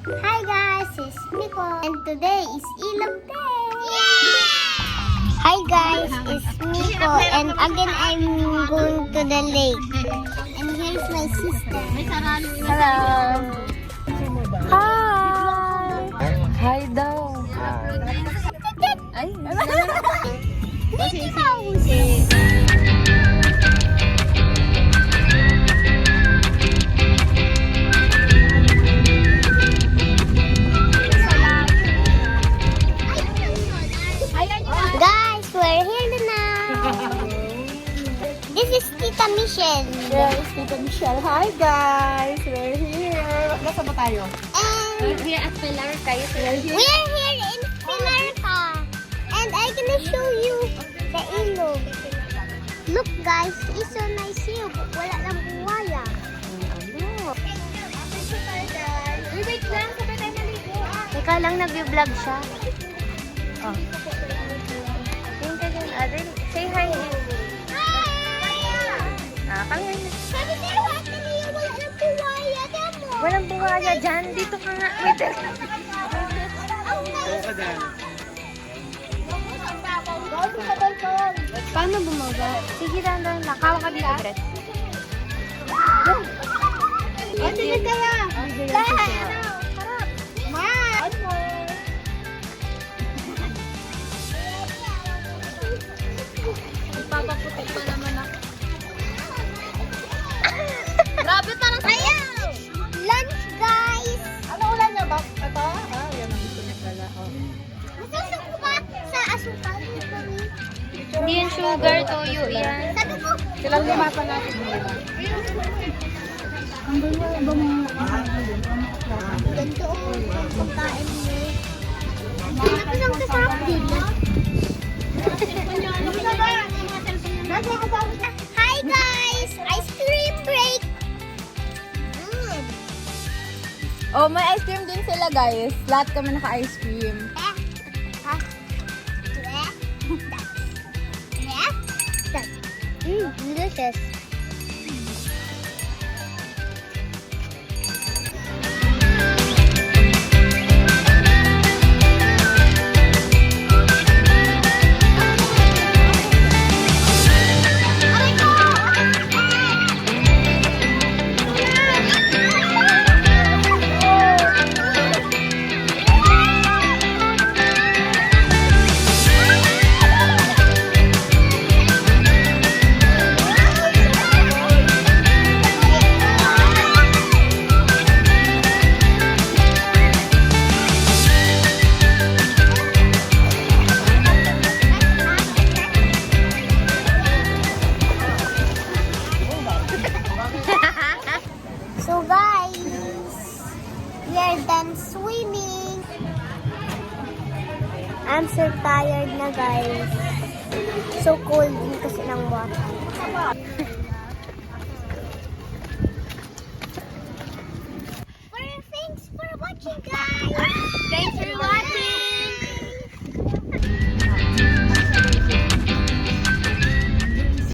Hi guys, it's Miko and today is Ilog Day. Yay! Hi guys, it's Miko and again I'm going to the lake. And here's my sister. Hello. Hi. Hi daw. Ay, Hindi ka Guys, we're here now. This is Tita Michelle. yes, Tita Michelle. Hi guys, we're here. Nasa ba tayo? And We're at Pilarca. we're here in Pilarca. And I'm gonna show you the ilog. Look guys, it's so nice here. Wala lang buwaya. Wait lang, sabay tayo maligo. Teka lang, nag-vlog siya. Oh. Tingin ka dyan, Adel. Say hi. Nakakangay na. Sabi tayo, wala lang buwaya. Tama. Walang buhaya dyan. Dito ka nga. Wait lang. Paano bumaga? Sige, dahan-dahan lang. Kawa ka dito, Brett. Sige kaya. Harap. Ma! Papaputik pa naman ako. Grabe, parang Ayaw! Lunch, guys! Ano ulan niya ba? Ito? Yan ang gusto niya pala. Masasok ba sa asukal? Hindi yan sugar, toyo yan. Sabi ko, Silang lima pa natin dito. ganito ang pagkain mo. Hanap lang sa sarap din. Hi guys! Ice cream break! Oh, may ice cream din sila, guys. Lahat kami naka-ice cream. Delicious. So guys, we are done swimming. I'm so tired na guys. So cold din kasi ng water. Thanks for watching guys.